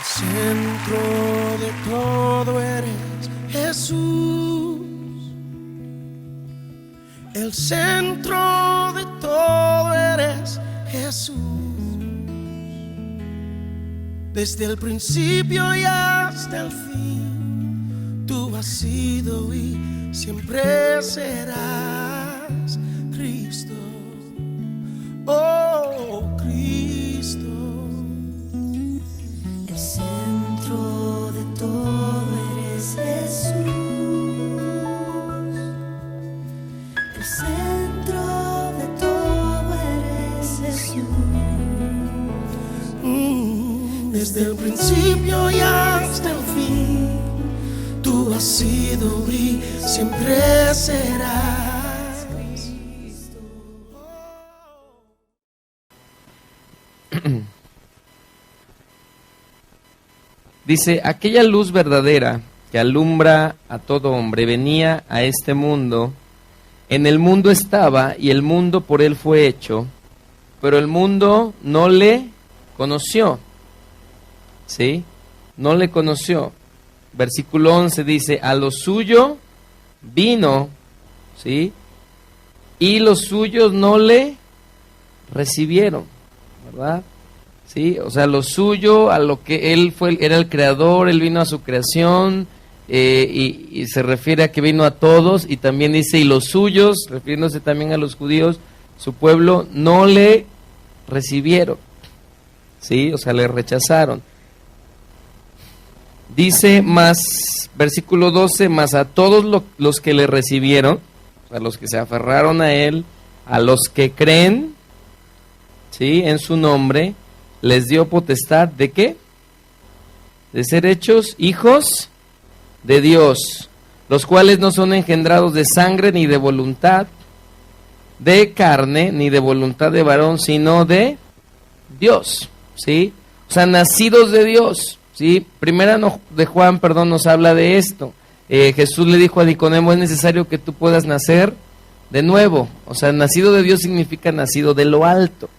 Centro de todo eres Jesús. El centro de todo eres Jesús. Desde el principio y hasta el fin, tú has sido y siempre serás Cristo. Oh, Cristo. El centro de todo eres Jesús. El centro de todo eres Jesús. Desde el principio y hasta el fin, tú has sido y siempre serás Cristo. Dice, aquella luz verdadera que alumbra a todo hombre venía a este mundo. En el mundo estaba y el mundo por él fue hecho, pero el mundo no le conoció. ¿Sí? No le conoció. Versículo 11 dice, a lo suyo vino, ¿sí? Y los suyos no le recibieron, ¿verdad? Sí, o sea, lo suyo, a lo que él fue, era el creador, él vino a su creación, y se refiere a que vino a todos, y también dice, y los suyos, refiriéndose también a los judíos, su pueblo, no le recibieron, sí, o sea, le rechazaron. Dice más, versículo 12, más a todos los que le recibieron, a los que se aferraron a él, a los que creen, sí, en su nombre, les dio potestad de ¿qué? De ser hechos hijos de Dios, los cuales no son engendrados de sangre ni de voluntad de carne ni de voluntad de varón, sino de Dios, ¿sí? O sea, nacidos de Dios, ¿sí? Primera de Juan, nos habla de esto. Jesús le dijo a Nicodemo, es necesario que tú puedas nacer de nuevo. O sea, nacido de Dios significa nacido de lo alto.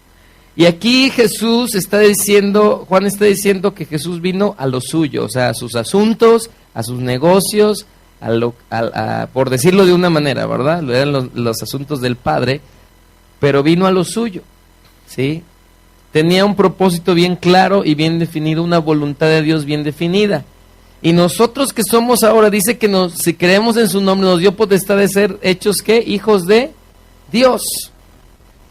Y aquí Jesús está diciendo, Juan está diciendo que Jesús vino a lo suyo, o sea, a sus asuntos, a sus negocios, por decirlo de una manera, ¿verdad? Eran los asuntos del Padre, pero vino a lo suyo, ¿sí? Tenía un propósito bien claro y bien definido, una voluntad de Dios bien definida. Y nosotros que somos ahora, dice que si creemos en su nombre, nos dio potestad de ser hechos, ¿qué? Hijos de Dios.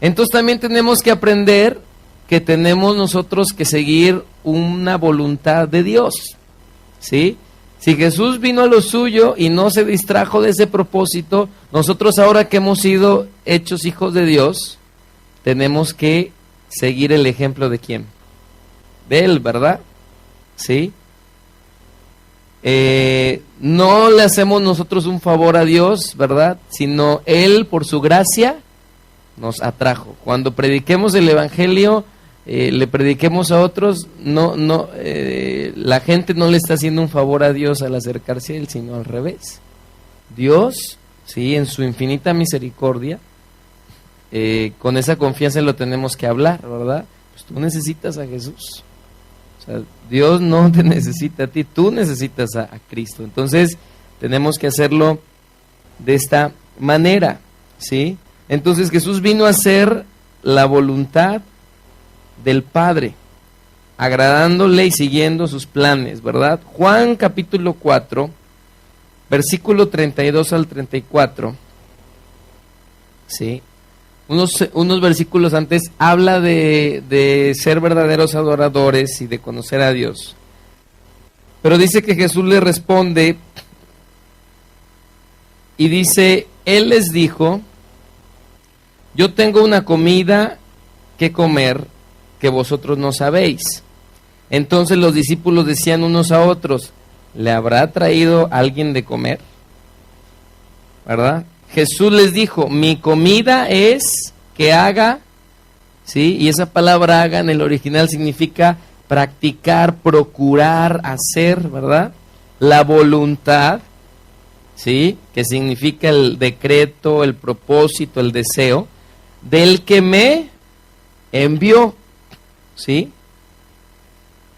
Entonces también tenemos que aprender que tenemos nosotros que seguir una voluntad de Dios, ¿sí? Si Jesús vino a lo suyo y no se distrajo de ese propósito, nosotros ahora que hemos sido hechos hijos de Dios, tenemos que seguir el ejemplo de ¿quién? De Él, ¿verdad? ¿Sí? No le hacemos nosotros un favor a Dios, ¿verdad? Sino Él, por su gracia, nos atrajo. Cuando prediquemos el Evangelio, le prediquemos a otros, la gente no le está haciendo un favor a Dios al acercarse a Él, sino al revés. Dios, sí, en su infinita misericordia, con esa confianza lo tenemos que hablar, ¿verdad? Pues tú necesitas a Jesús. O sea, Dios no te necesita a ti, tú necesitas a Cristo. Entonces, tenemos que hacerlo de esta manera, ¿sí? Entonces Jesús vino a hacer la voluntad del Padre, agradándole y siguiendo sus planes, ¿verdad? Juan capítulo 4, versículo 32 al 34, ¿sí? Unos versículos antes habla de ser verdaderos adoradores y de conocer a Dios. Pero dice que Jesús le responde y dice, Él les dijo, yo tengo una comida que comer que vosotros no sabéis. Entonces los discípulos decían unos a otros, ¿le habrá traído alguien de comer? ¿Verdad? Jesús les dijo, mi comida es que haga, ¿sí? Y esa palabra haga en el original significa practicar, procurar, hacer, ¿verdad? La voluntad, ¿sí? Que significa el decreto, el propósito, el deseo del que me envió, ¿sí?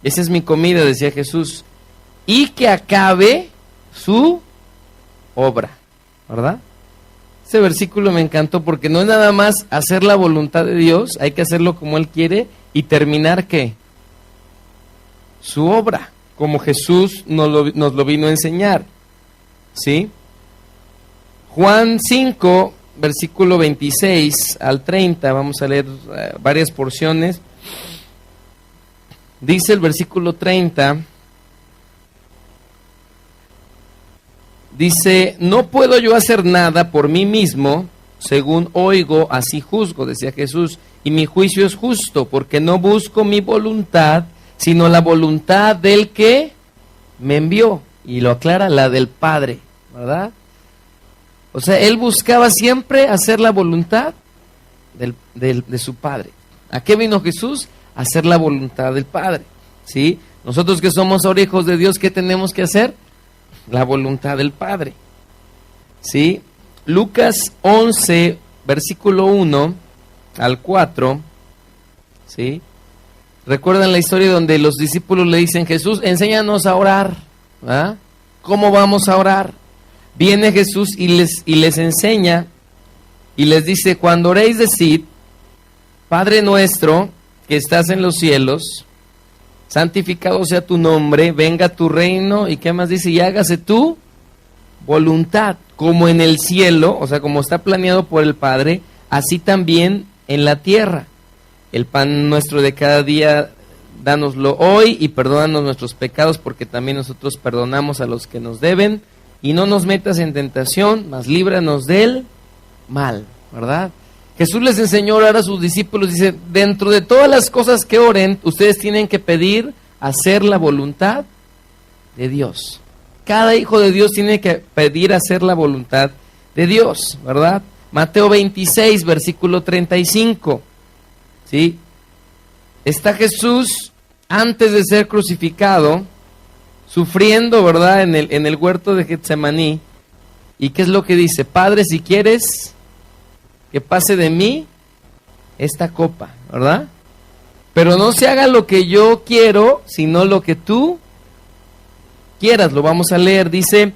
Esa es mi comida, decía Jesús. Y que acabe su obra, ¿verdad? Ese versículo me encantó porque no es nada más hacer la voluntad de Dios, hay que hacerlo como Él quiere y terminar, ¿qué? Su obra, como Jesús nos lo vino a enseñar, ¿sí? Juan 5, versículo 26 al 30, vamos a leer varias porciones. Dice el versículo 30, dice, no puedo yo hacer nada por mí mismo, según oigo, así juzgo, decía Jesús, y mi juicio es justo, porque no busco mi voluntad, sino la voluntad del que me envió, y lo aclara, la del Padre, ¿verdad? O sea, él buscaba siempre hacer la voluntad de su Padre. ¿A qué vino Jesús? A hacer la voluntad del Padre, ¿sí? Nosotros que somos ahora hijos de Dios, ¿qué tenemos que hacer? La voluntad del Padre, ¿sí? Lucas 11, versículo 1 al 4, ¿sí? ¿Recuerdan la historia donde los discípulos le dicen, Jesús, enséñanos a orar? ¿Ah? ¿Cómo vamos a orar? Viene Jesús y les enseña y les dice, cuando oréis decid, Padre nuestro que estás en los cielos, santificado sea tu nombre, venga tu reino, y qué más dice, y hágase tu voluntad, como en el cielo, o sea, como está planeado por el Padre, así también en la tierra. El pan nuestro de cada día, dánoslo hoy, y perdónanos nuestros pecados, porque también nosotros perdonamos a los que nos deben, y no nos metas en tentación, mas líbranos del mal, ¿verdad? Jesús les enseñó a orar a sus discípulos, dice, dentro de todas las cosas que oren, ustedes tienen que pedir hacer la voluntad de Dios. Cada hijo de Dios tiene que pedir hacer la voluntad de Dios, ¿verdad? Mateo 26, versículo 35, ¿sí? Está Jesús antes de ser crucificado, sufriendo, ¿verdad? En el huerto de Getsemaní. ¿Y qué es lo que dice? Padre, si quieres que pase de mí esta copa, ¿verdad? Pero no se haga lo que yo quiero, sino lo que tú quieras. Lo vamos a leer, dice,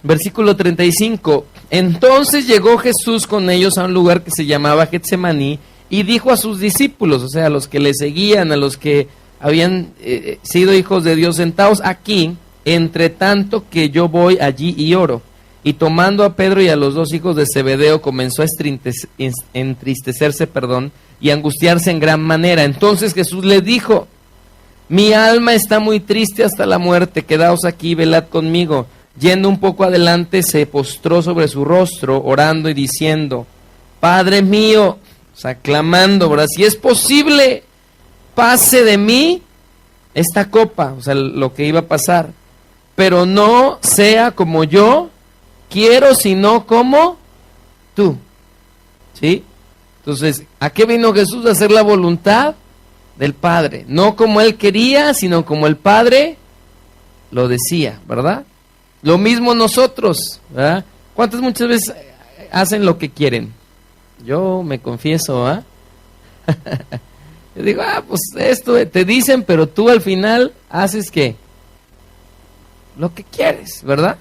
versículo 35. Entonces llegó Jesús con ellos a un lugar que se llamaba Getsemaní y dijo a sus discípulos, o sea, a los que le seguían, a los que habían sido hijos de Dios, sentaos aquí, entre tanto que yo voy allí y oro. Y tomando a Pedro y a los dos hijos de Zebedeo, comenzó a entristecerse, y angustiarse en gran manera. Entonces Jesús le dijo, mi alma está muy triste hasta la muerte, quedaos aquí, velad conmigo. Yendo un poco adelante, se postró sobre su rostro, orando y diciendo, Padre mío, o sea, clamando, ¿verdad? Si es posible, pase de mí esta copa, o sea, lo que iba a pasar, pero no sea como yo quiero, sino como tú, ¿sí? Entonces, ¿a qué vino Jesús? A hacer la voluntad del Padre, no como Él quería, sino como el Padre lo decía, ¿verdad? Lo mismo nosotros, ¿verdad? ¿Cuántas muchas veces hacen lo que quieren? Yo me confieso, ¿ah? Yo digo, pues esto te dicen, pero tú al final haces ¿qué? Lo que quieres, ¿verdad?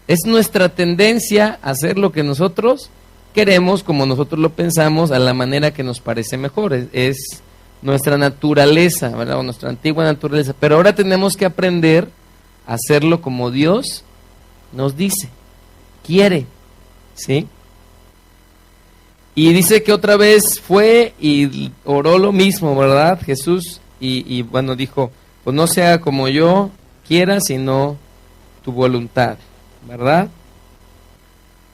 Es nuestra tendencia a hacer lo que nosotros queremos, como nosotros lo pensamos, a la manera que nos parece mejor. Es nuestra naturaleza, ¿verdad? O nuestra antigua naturaleza. Pero ahora tenemos que aprender a hacerlo como Dios nos dice, quiere, ¿sí? Y dice que otra vez fue y oró lo mismo, ¿verdad? Jesús, y bueno, dijo, pues no sea como yo quiera, sino tu voluntad, ¿verdad?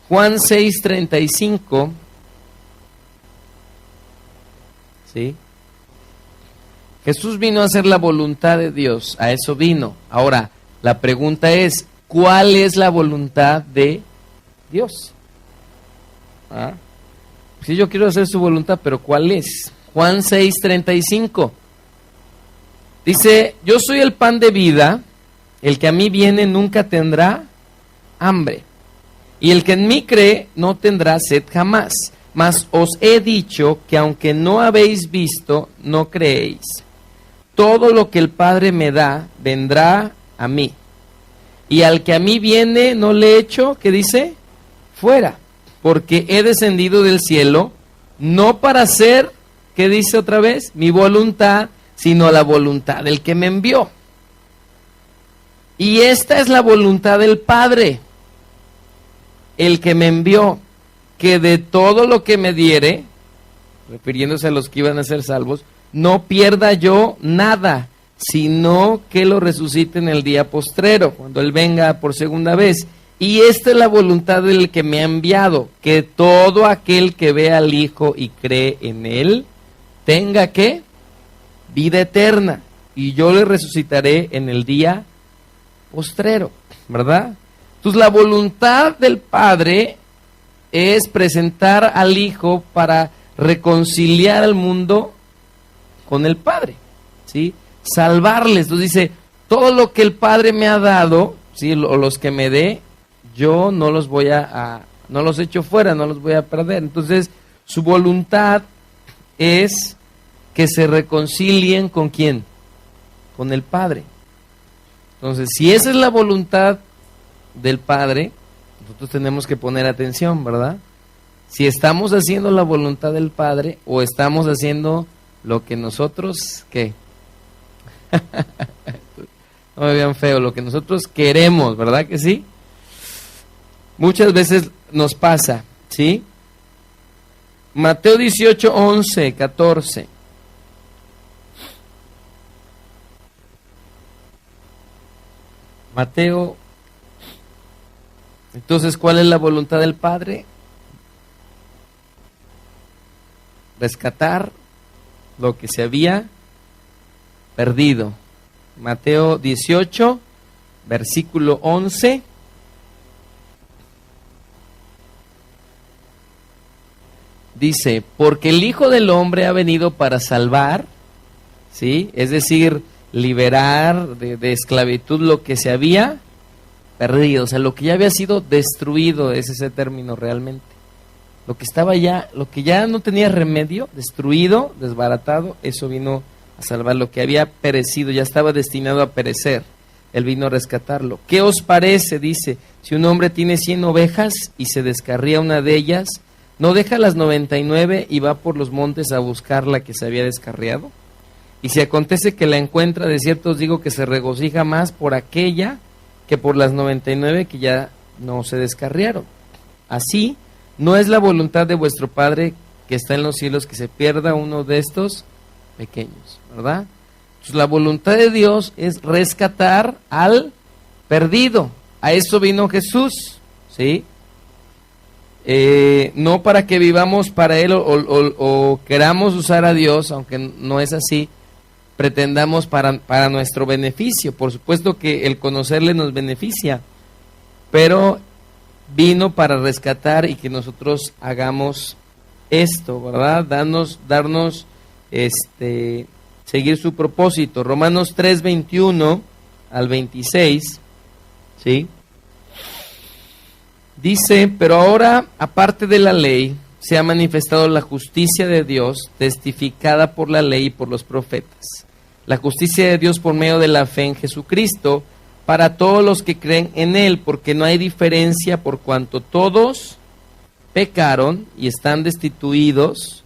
Juan 6:35, ¿sí? Jesús vino a hacer la voluntad de Dios, a eso vino. Ahora, la pregunta es, ¿cuál es la voluntad de Dios? ¿Ah? Sí, yo quiero hacer su voluntad, pero ¿cuál es? Juan 6:35. Dice, yo soy el pan de vida, el que a mí viene nunca tendrá hambre, y el que en mí cree no tendrá sed jamás. Mas os he dicho que aunque no habéis visto, no creéis. todo lo que el Padre me da, vendrá a mí. Y al que a mí viene, no le echo, ¿qué dice? Fuera. Porque he descendido del cielo, no para hacer, ¿qué dice otra vez? Mi voluntad, sino la voluntad del que me envió. Y esta es la voluntad del Padre, el que me envió, que de todo lo que me diere, refiriéndose a los que iban a ser salvos, no pierda yo nada, sino que lo resucite en el día postrero, cuando Él venga por segunda vez. Y esta es la voluntad del que me ha enviado, que todo aquel que ve al Hijo y cree en Él, tenga, ¿qué? Vida eterna, y yo le resucitaré en el día postrero, ¿verdad? Entonces la voluntad del Padre es presentar al Hijo para reconciliar al mundo con el Padre, ¿sí? Salvarles. Entonces dice, todo lo que el Padre me ha dado, ¿sí? O los que me dé, yo no los voy no los echo fuera, no los voy a perder. Entonces su voluntad es que se reconcilien ¿con quién? Con el Padre. Entonces, si esa es la voluntad del Padre, nosotros tenemos que poner atención, ¿verdad? Si estamos haciendo la voluntad del Padre o estamos haciendo lo que nosotros, ¿qué? No me vean feo, lo que nosotros queremos, ¿verdad que sí? Muchas veces nos pasa, ¿sí? Mateo 18, 11, 14. Mateo, entonces, ¿cuál es la voluntad del Padre? Rescatar lo que se había perdido. Mateo 18, versículo 11. Dice, porque el Hijo del Hombre ha venido para salvar, ¿sí? Es decir, liberar de esclavitud lo que se había perdido, o sea, lo que ya había sido destruido, es ese término realmente. Lo que estaba ya, lo que ya no tenía remedio, destruido, desbaratado, eso vino a salvar. Lo que había perecido, ya estaba destinado a perecer, Él vino a rescatarlo. ¿Qué os parece? Dice, si un hombre tiene 100 ovejas y se descarría una de ellas, ¿no deja las 99 y va por los montes a buscar la que se había descarriado? Y si acontece que la encuentra, de cierto os digo que se regocija más por aquella que por las 99 que ya no se descarriaron. Así, no es la voluntad de vuestro Padre que está en los cielos que se pierda uno de estos pequeños, ¿verdad? Entonces, la voluntad de Dios es rescatar al perdido. A eso vino Jesús, ¿sí? No para que vivamos para Él o queramos usar a Dios, aunque no es así, pretendamos para nuestro beneficio. Por supuesto que el conocerle nos beneficia, pero vino para rescatar y que nosotros hagamos esto, ¿verdad? Darnos seguir su propósito. Romanos 3, 21 al 26, ¿sí? Dice, pero ahora, aparte de la ley, se ha manifestado la justicia de Dios, testificada por la ley y por los profetas. La justicia de Dios por medio de la fe en Jesucristo, para todos los que creen en Él, porque no hay diferencia por cuanto todos pecaron y están destituidos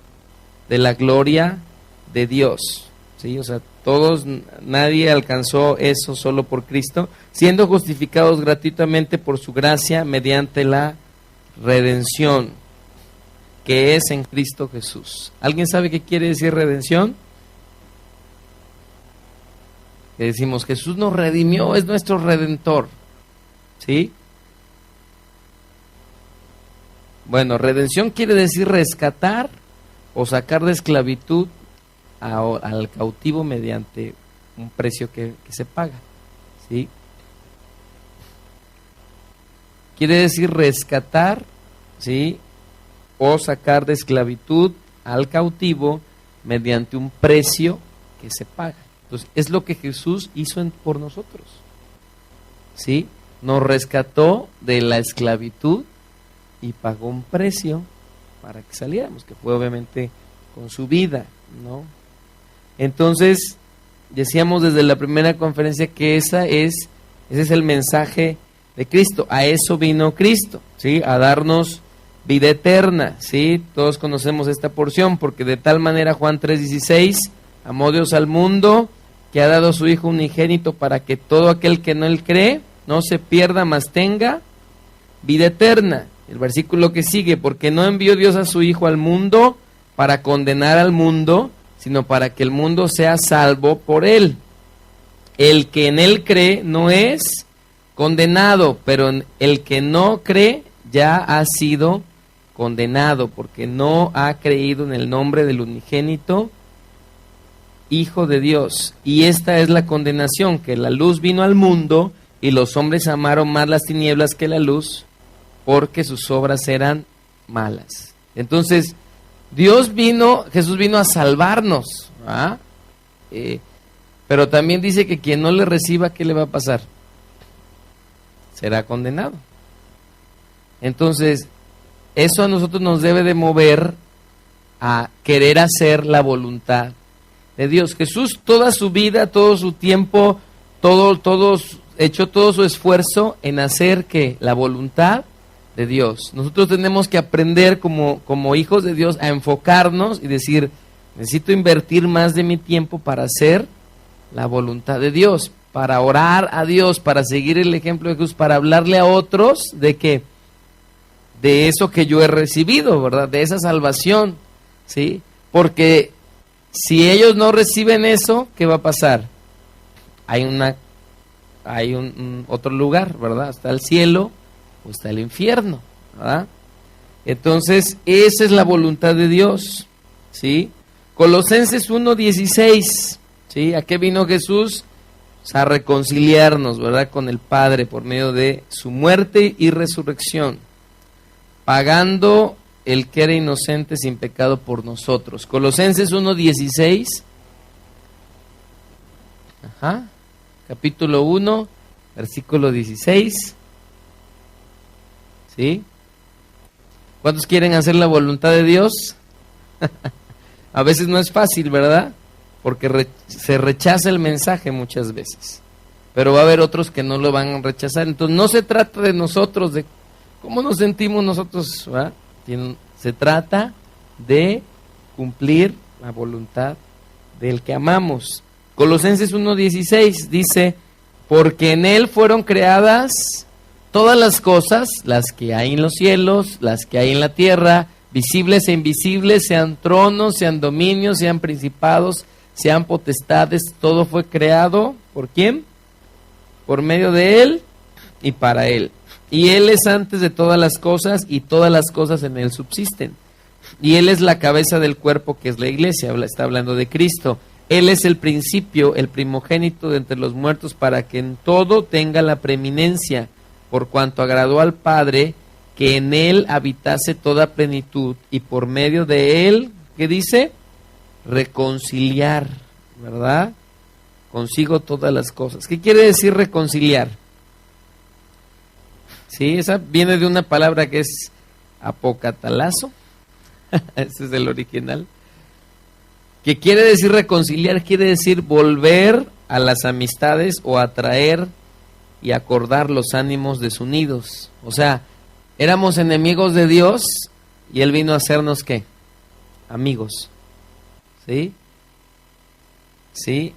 de la gloria de Dios. ¿Sí? O sea, nadie alcanzó eso solo por Cristo, siendo justificados gratuitamente por su gracia mediante la redención que es en Cristo Jesús. ¿Alguien sabe qué quiere decir redención? Que decimos, Jesús nos redimió, es nuestro redentor, ¿sí? Bueno, redención quiere decir rescatar o sacar de esclavitud al cautivo mediante un precio que se paga, ¿sí? Quiere decir rescatar, ¿sí? O sacar de esclavitud al cautivo mediante un precio que se paga. Entonces, es lo que Jesús hizo por nosotros, ¿sí? Nos rescató de la esclavitud y pagó un precio para que saliéramos, que fue obviamente con su vida, ¿no? Entonces, decíamos desde la primera conferencia que ese es el mensaje de Cristo. A eso vino Cristo, ¿sí? A darnos vida eterna, ¿sí? Todos conocemos esta porción, porque de tal manera, Juan 3:16, amó Dios al mundo, que ha dado a su Hijo unigénito para que todo aquel que en él cree no se pierda, mas tenga vida eterna. El versículo que sigue, porque no envió Dios a su Hijo al mundo para condenar al mundo, sino para que el mundo sea salvo por él. El que en él cree no es condenado, pero el que no cree ya ha sido condenado, porque no ha creído en el nombre del unigénito Hijo de Dios. Y esta es la condenación, que la luz vino al mundo y los hombres amaron más las tinieblas que la luz, porque sus obras eran malas. Entonces, Jesús vino a salvarnos, ¿ah? Pero también dice que quien no le reciba, ¿qué le va a pasar? Será condenado. Entonces, eso a nosotros nos debe de mover a querer hacer la voluntad de Dios. Jesús toda su vida, todo su tiempo, echó todo su esfuerzo en hacer que la voluntad de Dios. Nosotros tenemos que aprender como hijos de Dios a enfocarnos y decir, necesito invertir más de mi tiempo para hacer la voluntad de Dios, para orar a Dios, para seguir el ejemplo de Jesús, para hablarle a otros de que de eso que yo he recibido, ¿verdad? De esa salvación, ¿sí? Porque si ellos no reciben eso, ¿qué va a pasar? Hay un otro lugar, ¿verdad? Está el cielo o está el infierno, ¿verdad? Entonces, esa es la voluntad de Dios, ¿sí? Colosenses 1:16, ¿sí? ¿A qué vino Jesús? A reconciliarnos, ¿verdad? Con el Padre por medio de su muerte y resurrección, pagando el que era inocente sin pecado por nosotros. Colosenses 1:16, capítulo 1, versículo 16, ¿sí? ¿Cuántos quieren hacer la voluntad de Dios? A veces no es fácil, ¿verdad? Porque se rechaza el mensaje muchas veces, pero va a haber otros que no lo van a rechazar. Entonces no se trata de nosotros, de cómo nos sentimos nosotros, ¿verdad? Se trata de cumplir la voluntad del que amamos. Colosenses 1:16 dice, porque en él fueron creadas todas las cosas, las que hay en los cielos, las que hay en la tierra, visibles e invisibles, sean tronos, sean dominios, sean principados, sean potestades, todo fue creado, ¿por quién? Por medio de él y para él. Y él es antes de todas las cosas, y todas las cosas en él subsisten. Y él es la cabeza del cuerpo, que es la iglesia, está hablando de Cristo. Él es el principio, el primogénito de entre los muertos, para que en todo tenga la preeminencia, por cuanto agradó al Padre que en él habitase toda plenitud, y por medio de él, ¿qué dice? Reconciliar, ¿verdad? Consigo todas las cosas. ¿Qué quiere decir reconciliar? Sí, esa viene de una palabra que es apocatalazo. Ese es el original. ¿Qué quiere decir reconciliar? Quiere decir volver a las amistades o atraer y acordar los ánimos desunidos. O sea, éramos enemigos de Dios y Él vino a hacernos ¿qué? Amigos. ¿Sí? ¿Sí?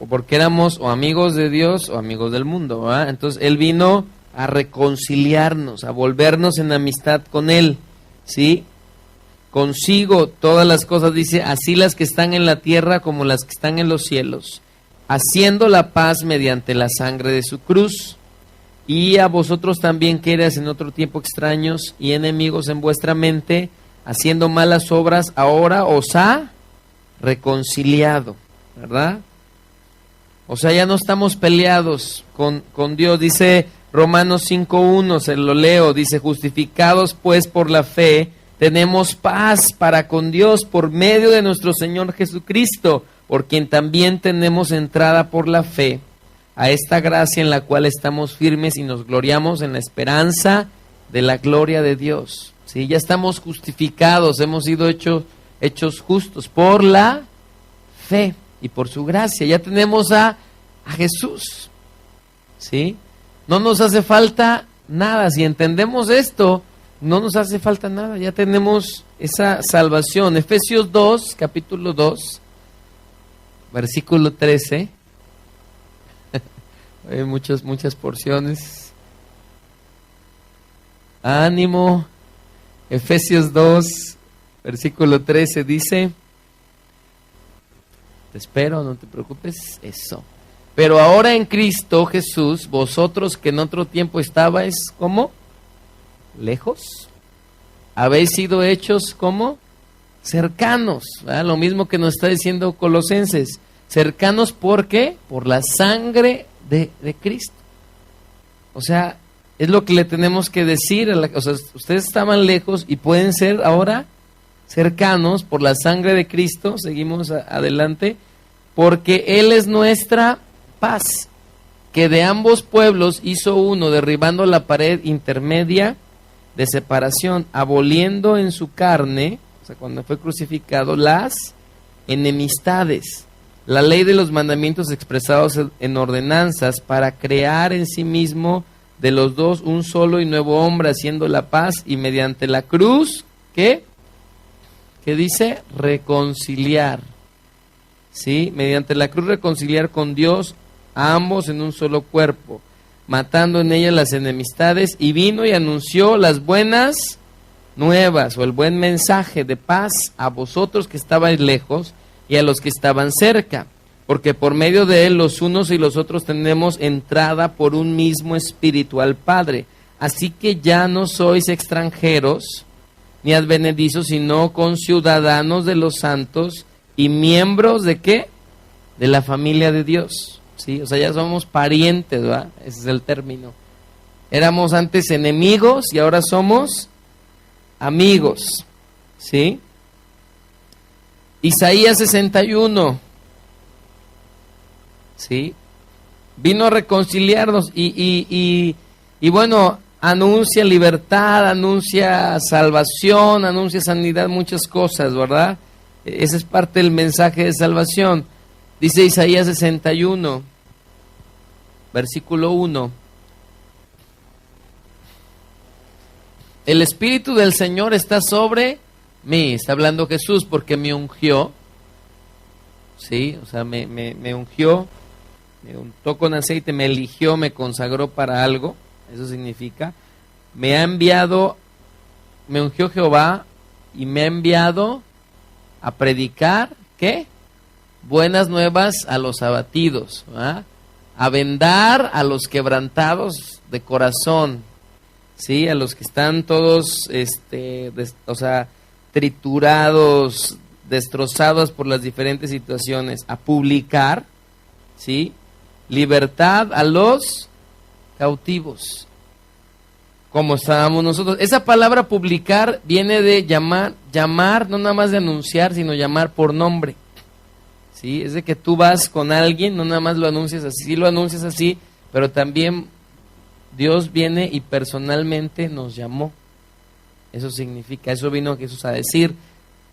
O porque éramos o amigos de Dios o amigos del mundo, ¿verdad? Entonces Él vino a reconciliarnos, a volvernos en amistad con Él, ¿sí? Consigo todas las cosas, dice, así las que están en la tierra como las que están en los cielos, haciendo la paz mediante la sangre de su cruz. Y a vosotros también, que erais en otro tiempo extraños y enemigos en vuestra mente, haciendo malas obras, ahora os ha reconciliado, ¿verdad? O sea, ya no estamos peleados con Dios. Dice Romanos 5:1, se lo leo, dice, justificados pues por la fe, tenemos paz para con Dios por medio de nuestro Señor Jesucristo, por quien también tenemos entrada por la fe a esta gracia en la cual estamos firmes y nos gloriamos en la esperanza de la gloria de Dios. ¿Sí? Ya estamos justificados, hemos sido hechos justos por la fe. y por su gracia. Ya tenemos a Jesús, ¿sí? No nos hace falta nada. Si entendemos esto, no nos hace falta nada. Ya tenemos esa salvación. Efesios 2, capítulo 2, versículo 13. Hay muchas porciones. Ánimo. Efesios 2, versículo 13 dice: te espero, no te preocupes. Eso. Pero ahora en Cristo Jesús, vosotros que en otro tiempo estabais, ¿cómo? Lejos. Habéis sido hechos, ¿cómo? Cercanos. ¿Verdad? Lo mismo que nos está diciendo Colosenses. Cercanos, ¿por qué? Por la sangre de Cristo. O sea, es lo que le tenemos que decir. O sea, ustedes estaban lejos y pueden ser ahora cercanos por la sangre de Cristo. Seguimos adelante. Porque Él es nuestra paz, que de ambos pueblos hizo uno, derribando la pared intermedia de separación, aboliendo en su carne, o sea, cuando fue crucificado, las enemistades, la ley de los mandamientos expresados en ordenanzas, para crear en sí mismo de los dos un solo y nuevo hombre, haciendo la paz, y mediante la cruz, ¿qué? ¿Qué dice? Reconciliar. ¿Sí? Mediante la cruz reconciliar con Dios a ambos en un solo cuerpo, matando en ella las enemistades, y vino y anunció las buenas nuevas, o el buen mensaje de paz, a vosotros que estabais lejos y a los que estaban cerca, porque por medio de él los unos y los otros tenemos entrada por un mismo espíritu al Padre. Así que ya no sois extranjeros ni advenedizos, sino conciudadanos de los santos y miembros de ¿qué? De la familia de Dios, ¿sí? O sea, ya somos parientes, ¿verdad? Ese es el término. Éramos antes enemigos y ahora somos amigos, ¿sí? Isaías 61, ¿sí? Vino a reconciliarnos y bueno, anuncia libertad, anuncia salvación, anuncia sanidad, muchas cosas, ¿verdad? Ese es parte del mensaje de salvación. Dice Isaías 61, versículo 1. El Espíritu del Señor está sobre mí, está hablando Jesús, porque me ungió, ¿sí? O sea, me ungió, me untó con aceite, me eligió, me consagró para algo, eso significa. Me ha enviado, me ungió Jehová y me ha enviado a predicar, ¿qué? Buenas nuevas a los abatidos, ¿verdad? A vendar a los quebrantados de corazón, ¿sí? A los que están todos, o sea, triturados, destrozados por las diferentes situaciones, a publicar, ¿sí? Libertad a los cautivos, como estábamos nosotros. Esa palabra publicar viene de llamar, no nada más de anunciar, sino llamar por nombre, ¿sí? Es de que tú vas con alguien, no nada más lo anuncias así, sí lo anuncias así, pero también Dios viene y personalmente nos llamó. Eso significa, eso vino Jesús a decir.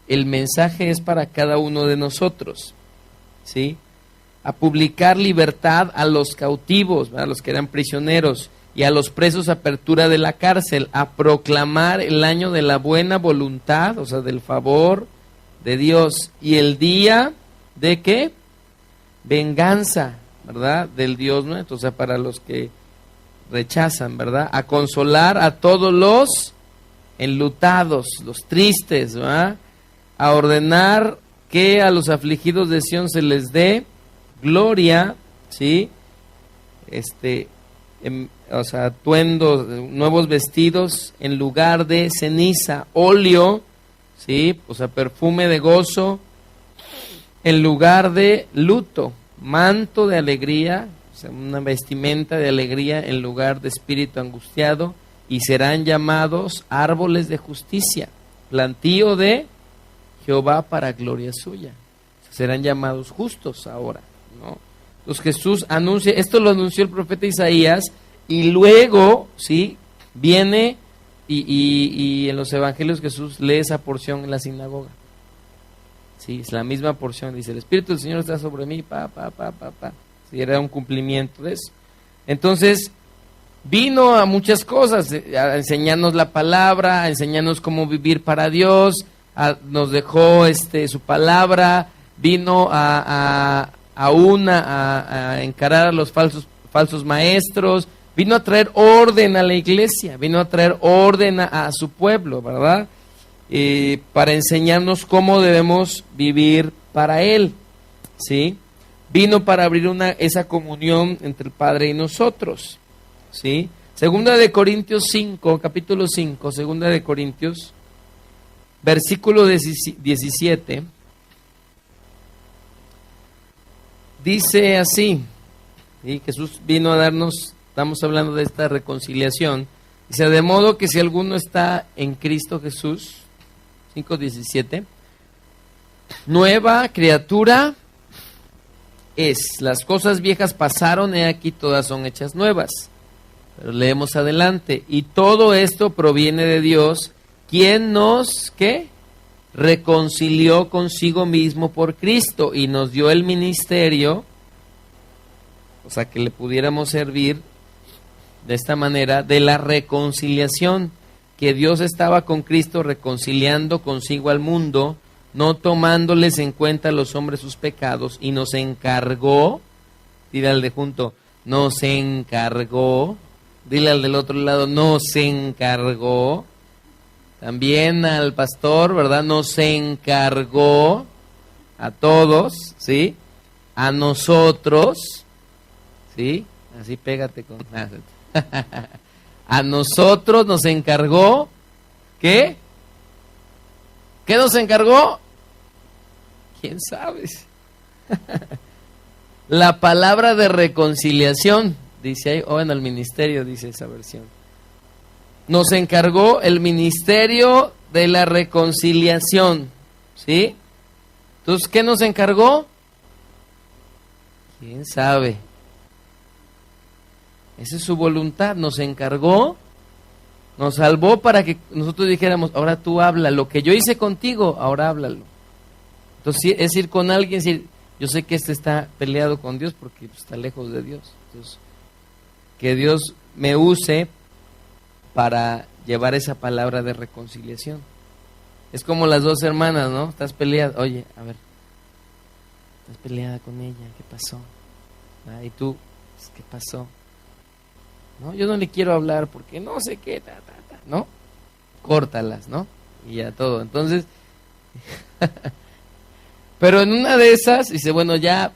El mensaje es para cada uno de nosotros, ¿sí? A publicar libertad a los cautivos, a los que eran prisioneros, y a los presos apertura de la cárcel, a proclamar el año de la buena voluntad, o sea, del favor de Dios, y el día de ¿qué? Venganza, ¿verdad? Del Dios nuestro, o sea, para los que rechazan, ¿verdad? A consolar a todos los enlutados, los tristes, ¿verdad? A ordenar que a los afligidos de Sión se les dé gloria, ¿sí? O sea, atuendos, nuevos vestidos en lugar de ceniza, óleo, ¿sí? O sea, perfume de gozo en lugar de luto, manto de alegría, o sea, una vestimenta de alegría en lugar de espíritu angustiado, y serán llamados árboles de justicia, plantío de Jehová para gloria suya. Serán llamados justos ahora, ¿no? Entonces Jesús anuncia, esto lo anunció el profeta Isaías, y luego, ¿sí? Viene y en los evangelios Jesús lee esa porción en la sinagoga, Sí, es la misma porción. Dice, el Espíritu del Señor está sobre mí, Sí, era un cumplimiento de eso. Entonces, vino a muchas cosas, a enseñarnos la palabra, a enseñarnos cómo vivir para Dios, nos dejó su palabra, vino a encarar a los falsos maestros, vino a traer orden a la iglesia, vino a traer orden a su pueblo, ¿verdad? Para enseñarnos cómo debemos vivir para Él, ¿sí? Vino para abrir esa comunión entre el Padre y nosotros, ¿sí? Segunda de Corintios 5, capítulo 5, Segunda de Corintios, versículo 17, dice así, ¿sí? Jesús vino a darnos, estamos hablando de esta reconciliación, dice, de modo que si alguno está en Cristo Jesús, 5:17, nueva criatura es, las cosas viejas pasaron, he aquí todas son hechas nuevas. Pero leemos adelante, y todo esto proviene de Dios, quien nos, ¿qué? Reconcilió consigo mismo por Cristo y nos dio el ministerio, o sea, que le pudiéramos servir de esta manera, de la reconciliación, que Dios estaba con Cristo reconciliando consigo al mundo, no tomándoles en cuenta a los hombres sus pecados, y nos encargó, dile al de junto, nos encargó, dile al del otro lado, nos encargó, también al pastor, ¿verdad? Nos encargó a todos, ¿sí? A nosotros, ¿sí? Así pégate con... A nosotros nos encargó, ¿qué? ¿Qué nos encargó? ¿Quién sabe? La palabra de reconciliación, dice ahí, o en el ministerio, dice esa versión. Nos encargó el ministerio de la reconciliación, ¿sí? Entonces, ¿qué nos encargó? ¿Quién sabe? Esa es su voluntad, nos encargó, nos salvó para que nosotros dijéramos, ahora tú habla, lo que yo hice contigo, ahora háblalo. Entonces es ir con alguien, decir, yo sé que está peleado con Dios porque está lejos de Dios. Entonces, que Dios me use para llevar esa palabra de reconciliación. Es como las dos hermanas, ¿no? Estás peleada, oye, a ver, estás peleada con ella, ¿qué pasó? Y tú, ¿qué pasó? No, yo no le quiero hablar porque no sé qué, ¿no? Córtalas, ¿no? Y ya todo. Entonces, pero en una de esas, dice, bueno, ya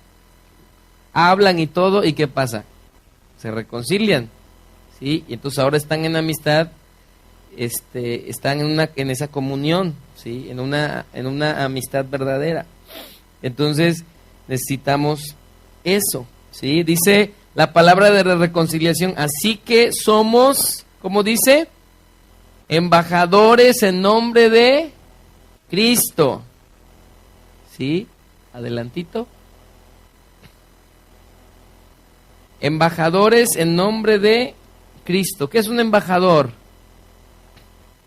hablan y todo, ¿y qué pasa? Se reconcilian, ¿sí? Y entonces ahora están en amistad, están en esa comunión, ¿sí? En una amistad verdadera. Entonces, necesitamos eso, ¿sí? Dice la palabra de reconciliación, así que somos, ¿cómo dice? Embajadores en nombre de Cristo. ¿Sí? Adelantito. Embajadores en nombre de Cristo. ¿Qué es un embajador?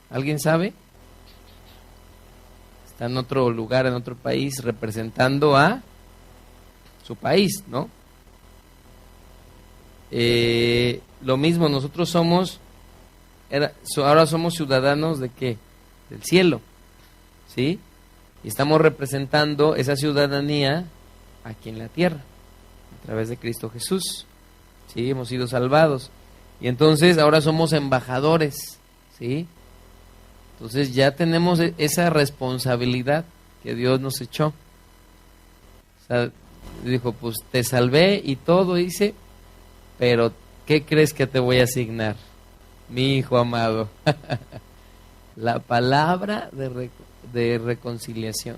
¿Alguien sabe? Está en otro lugar, en otro país, representando a su país, ¿no? Lo mismo, nosotros ahora somos ciudadanos de ¿qué? Del cielo, ¿sí? Y estamos representando esa ciudadanía aquí en la tierra, a través de Cristo Jesús, ¿sí? Hemos sido salvados, y entonces ahora somos embajadores, ¿sí? Entonces ya tenemos esa responsabilidad que Dios nos echó. O sea, dijo, pues te salvé y todo hice, pero ¿qué crees que te voy a asignar? Mi hijo amado. La palabra de reconciliación,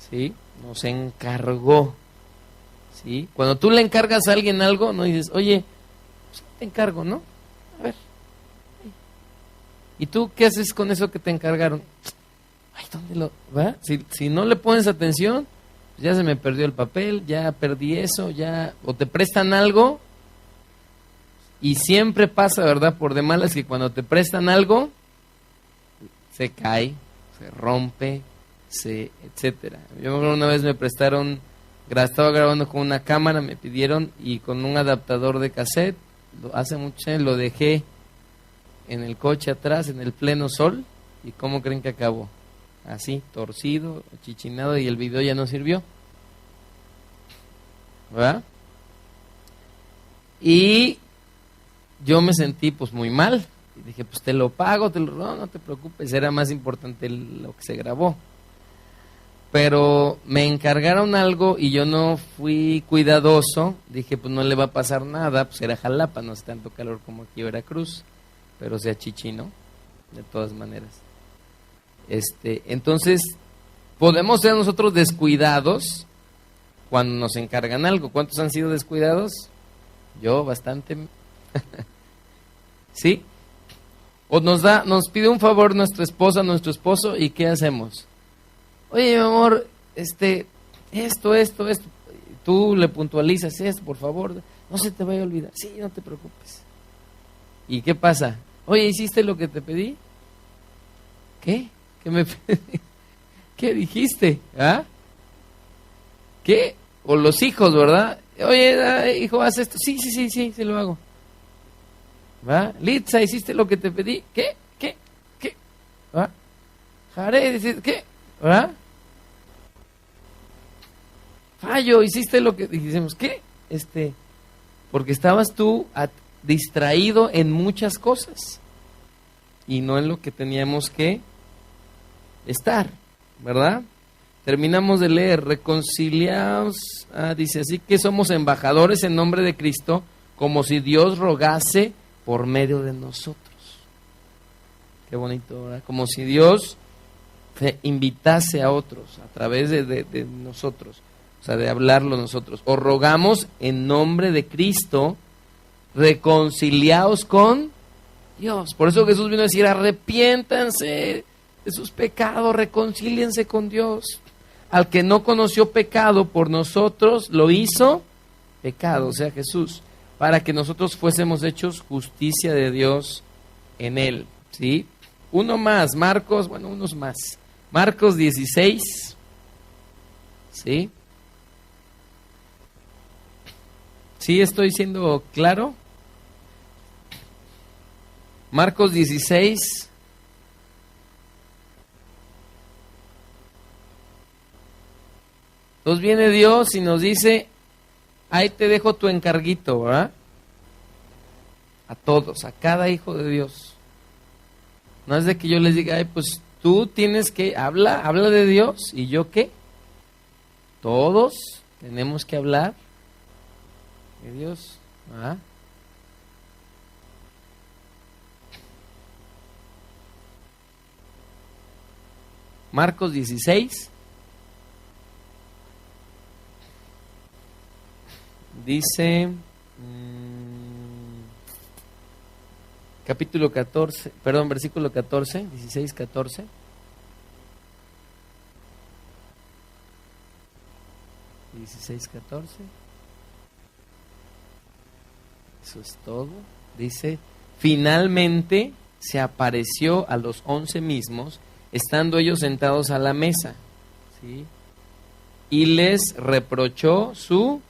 ¿sí? Nos encargó, ¿sí? Cuando tú le encargas a alguien algo, no dices, oye, pues te encargo, ¿no? A ver. ¿Y tú qué haces con eso que te encargaron? Ay, ¿dónde lo va? Si no le pones atención, pues ya se me perdió el papel, ya perdí eso, ya... O te prestan algo... Y siempre pasa, ¿verdad? Por de malas que cuando te prestan algo, se cae, se rompe, sí, etcétera. Yo me acuerdo una vez me prestaron, estaba grabando con una cámara, me pidieron, y con un adaptador de cassette, hace mucho lo dejé en el coche atrás, en el pleno sol, y ¿cómo creen que acabó? Así, torcido, chichinado, y el video ya no sirvió, ¿verdad? Y yo me sentí pues muy mal, y dije, pues te lo pago, no te preocupes, era más importante lo que se grabó. Pero me encargaron algo y yo no fui cuidadoso, dije, pues no le va a pasar nada, pues era Jalapa, no hace tanto calor como aquí Veracruz, pero se achichinó, de todas maneras. Entonces, podemos ser nosotros descuidados cuando nos encargan algo. ¿Cuántos han sido descuidados? Yo, bastante. ¿Sí? O nos pide un favor nuestra esposa, nuestro esposo, ¿y qué hacemos? Oye, mi amor, esto. Tú le puntualizas esto, por favor. No se te vaya a olvidar. Sí, no te preocupes. ¿Y qué pasa? Oye, ¿hiciste lo que te pedí? ¿Qué? ¿Qué me pedí? ¿Qué dijiste? ¿Ah? ¿Qué? O los hijos, ¿verdad? Oye, hijo, haz esto. Sí, lo hago. ¿Va? Litza, ¿hiciste lo que te pedí? ¿Qué? ¿Va? Jared, ¿qué? ¿Va? Fallo, ¿hiciste lo que...? Y decimos, ¿qué? Porque estabas tú distraído en muchas cosas y no en lo que teníamos que estar, ¿verdad? Terminamos de leer, reconciliaos, dice, así que somos embajadores en nombre de Cristo, como si Dios rogase por medio de nosotros. Qué bonito, ¿verdad? Como si Dios te invitase a otros a través de nosotros, o sea, de hablarlo nosotros. Os rogamos en nombre de Cristo, reconciliaos con Dios. Por eso Jesús vino a decir, arrepiéntanse de sus pecados, reconcíliense con Dios. Al que no conoció pecado por nosotros, lo hizo pecado, o sea, Jesús, para que nosotros fuésemos hechos justicia de Dios en él, ¿sí? Uno más, Marcos, bueno, unos más. Marcos 16, ¿sí? ¿Sí estoy siendo claro? Marcos 16. Entonces viene Dios y nos dice, ahí te dejo tu encarguito, ¿verdad? A todos, a cada hijo de Dios. No es de que yo les diga, ay, pues tú tienes que, habla de Dios, ¿y yo qué? Todos tenemos que hablar de Dios, ¿verdad? Marcos 16. Dice, capítulo 14, perdón, versículo 14, 16, 14. Eso es todo. Dice, finalmente se apareció a los 11 mismos, estando ellos sentados a la mesa, ¿sí? Y les reprochó su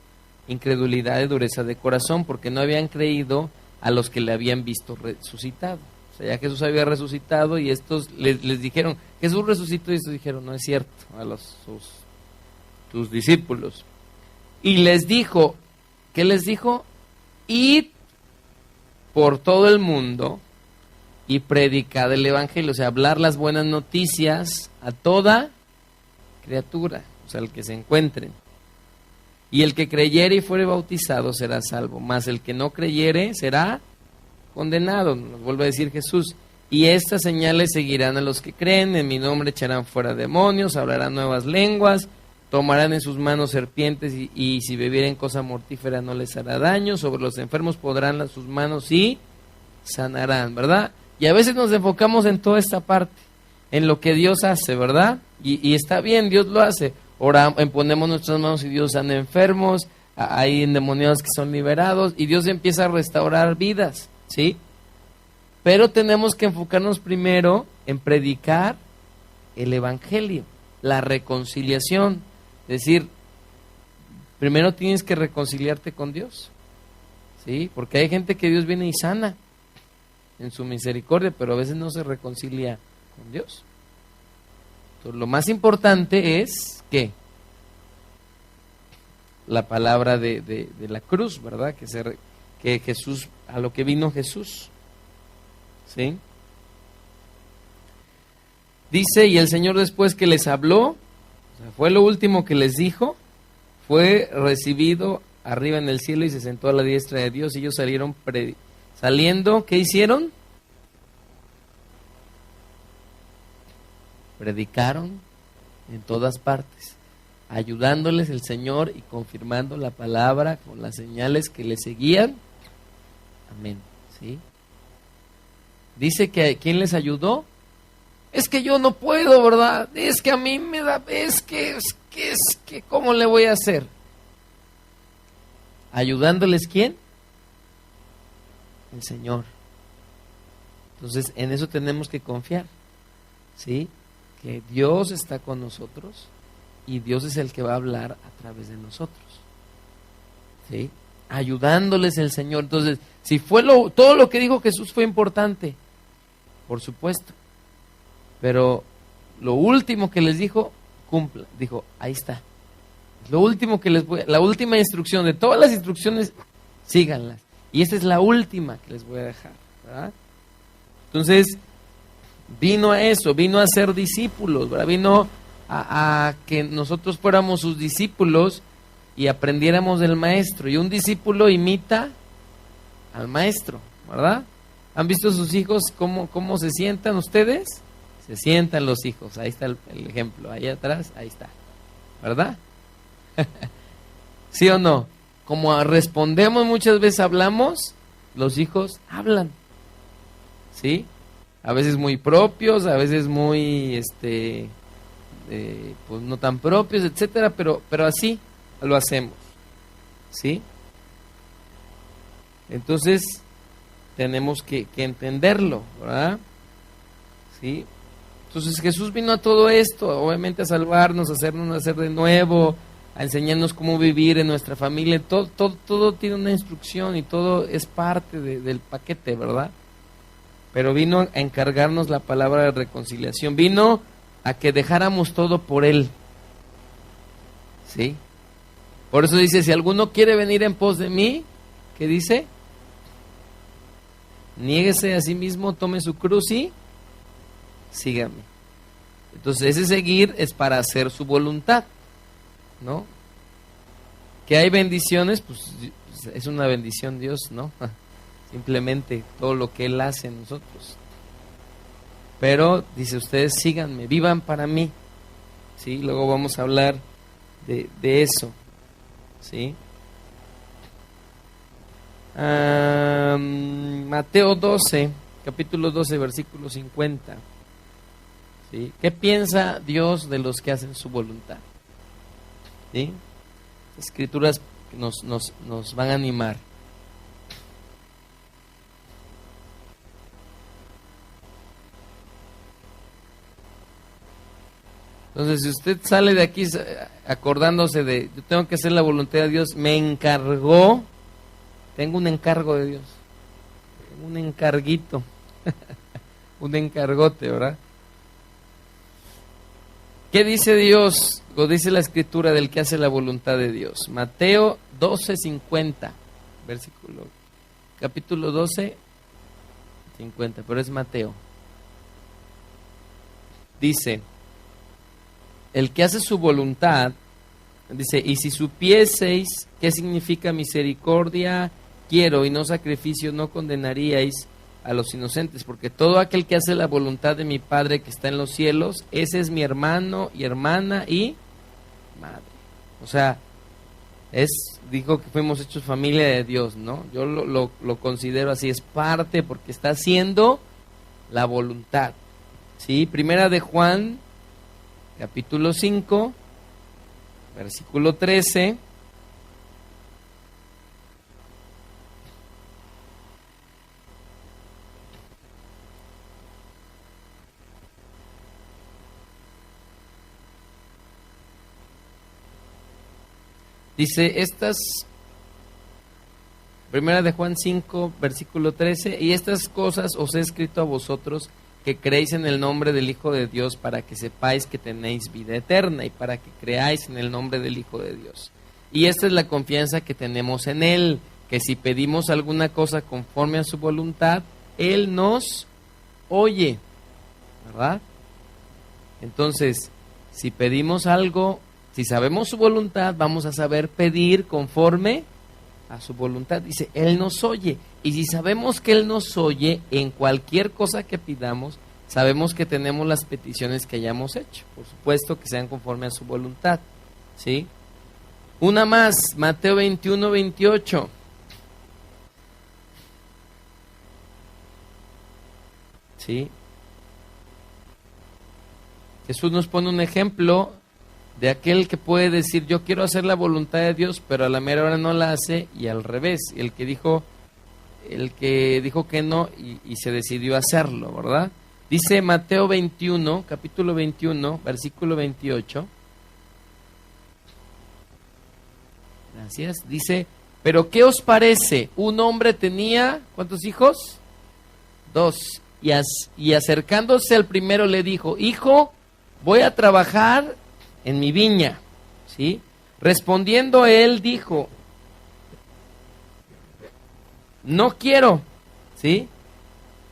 incredulidad y dureza de corazón, porque no habían creído a los que le habían visto resucitado. O sea, ya Jesús había resucitado y estos les dijeron, Jesús resucitó, y estos dijeron, no es cierto, a sus discípulos. Y les dijo, ¿qué les dijo? Id por todo el mundo y predicad el evangelio, o sea, hablar las buenas noticias a toda criatura, o sea, al que se encuentren. Y el que creyere y fuere bautizado será salvo, mas el que no creyere será condenado. Nos vuelve a decir Jesús, y estas señales seguirán a los que creen, en mi nombre echarán fuera demonios, hablarán nuevas lenguas, tomarán en sus manos serpientes y si bebieren cosa mortífera no les hará daño, sobre los enfermos podrán sus manos y sanarán, ¿verdad? Y a veces nos enfocamos en toda esta parte, en lo que Dios hace, ¿verdad? Y está bien, Dios lo hace. Oramos, ponemos nuestras manos y Dios sana enfermos, hay endemoniados que son liberados y Dios empieza a restaurar vidas, ¿sí? Pero tenemos que enfocarnos primero en predicar el evangelio, la reconciliación. Es decir, primero tienes que reconciliarte con Dios, ¿sí? Porque hay gente que Dios viene y sana en su misericordia, pero a veces no se reconcilia con Dios. Entonces, lo más importante es que la palabra de la cruz, ¿verdad? Que Jesús, a lo que vino Jesús, ¿sí? Dice, y el Señor después que les habló, o sea, fue lo último que les dijo, fue recibido arriba en el cielo y se sentó a la diestra de Dios. Y ellos saliendo, ¿qué hicieron? Predicaron en todas partes, ayudándoles el Señor y confirmando la palabra con las señales que le seguían. Amén. ¿Sí? Dice que ¿quién les ayudó? Es que yo no puedo, ¿verdad? Es que a mí me da, es que, ¿cómo le voy a hacer? ¿Ayudándoles quién? El Señor. Entonces, en eso tenemos que confiar, ¿sí? Que Dios está con nosotros y Dios es el que va a hablar a través de nosotros, ¿sí? Ayudándoles el Señor. Entonces, si fue todo lo que dijo Jesús fue importante, por supuesto. Pero lo último que les dijo, cumpla. Dijo, ahí está. Lo último que la última instrucción, de todas las instrucciones, síganlas. Y esta es la última que les voy a dejar, ¿verdad? Entonces, vino a eso, vino a ser discípulos, ¿verdad? Vino a que nosotros fuéramos sus discípulos y aprendiéramos del maestro. Y un discípulo imita al maestro, ¿verdad? ¿Han visto sus hijos cómo se sientan ustedes? Se sientan los hijos, ahí está el ejemplo, ahí atrás, ahí está, ¿verdad? ¿Sí o no? Como respondemos muchas veces, hablamos, los hijos hablan, ¿sí? A veces muy propios, a veces muy, pues no tan propios, etcétera, pero así lo hacemos, ¿sí? Entonces, tenemos que entenderlo, ¿verdad? ¿Sí? Entonces Jesús vino a todo esto, obviamente a salvarnos, a hacernos nacer de nuevo, a enseñarnos cómo vivir en nuestra familia. Todo tiene una instrucción y todo es parte del paquete, ¿verdad? Pero vino a encargarnos la palabra de reconciliación, vino a que dejáramos todo por Él, ¿sí? Por eso dice, si alguno quiere venir en pos de mí, ¿qué dice? Niéguese a sí mismo, tome su cruz y sígame. Entonces ese seguir es para hacer su voluntad, ¿no? Que hay bendiciones, pues es una bendición Dios, ¿no? Simplemente todo lo que Él hace en nosotros. Pero dice, ustedes síganme, vivan para mí, ¿sí? Luego vamos a hablar de eso, ¿sí? Mateo 12, capítulo 12, versículo 50. ¿Sí? ¿Qué piensa Dios de los que hacen su voluntad? ¿Sí? Escrituras que nos van a animar. Entonces, si usted sale de aquí acordándose de, yo tengo que hacer la voluntad de Dios, me encargó, tengo un encargo de Dios, un encarguito, un encargote, ¿verdad? ¿Qué dice Dios, o dice la Escritura del que hace la voluntad de Dios? Mateo 12:50, versículo, capítulo 12, 50, pero es Mateo. Dice, el que hace su voluntad, dice, y si supieseis qué significa misericordia quiero y no sacrificio, no condenaríais a los inocentes, porque todo aquel que hace la voluntad de mi Padre que está en los cielos, ese es mi hermano y hermana y madre. O sea, dijo que fuimos hechos familia de Dios, ¿no? Yo lo considero así, es parte porque está haciendo la voluntad, ¿sí? Primera de Juan, capítulo 5, versículo 13. Dice, Primera de Juan 5, versículo 13, y estas cosas os he escrito a vosotros que creéis en el nombre del Hijo de Dios, para que sepáis que tenéis vida eterna y para que creáis en el nombre del Hijo de Dios. Y esta es la confianza que tenemos en Él, que si pedimos alguna cosa conforme a su voluntad, Él nos oye, ¿verdad? Entonces, si pedimos algo, si sabemos su voluntad, vamos a saber pedir conforme a su voluntad. Dice, Él nos oye. Y si sabemos que Él nos oye en cualquier cosa que pidamos, sabemos que tenemos las peticiones que hayamos hecho. Por supuesto que sean conforme a su voluntad. ¿Sí? Una más, Mateo 21, 28. ¿Sí? Jesús nos pone un ejemplo de aquel que puede decir, yo quiero hacer la voluntad de Dios, pero a la mera hora no la hace, y al revés, el que dijo que no y se decidió hacerlo, ¿verdad? Dice Mateo 21, capítulo 21, versículo 28. Gracias. Dice, pero ¿qué os parece? Un hombre tenía, ¿cuántos hijos? 2. Y acercándose al primero le dijo, hijo, voy a trabajar en mi viña, ¿sí? Respondiendo él dijo, no quiero, ¿sí?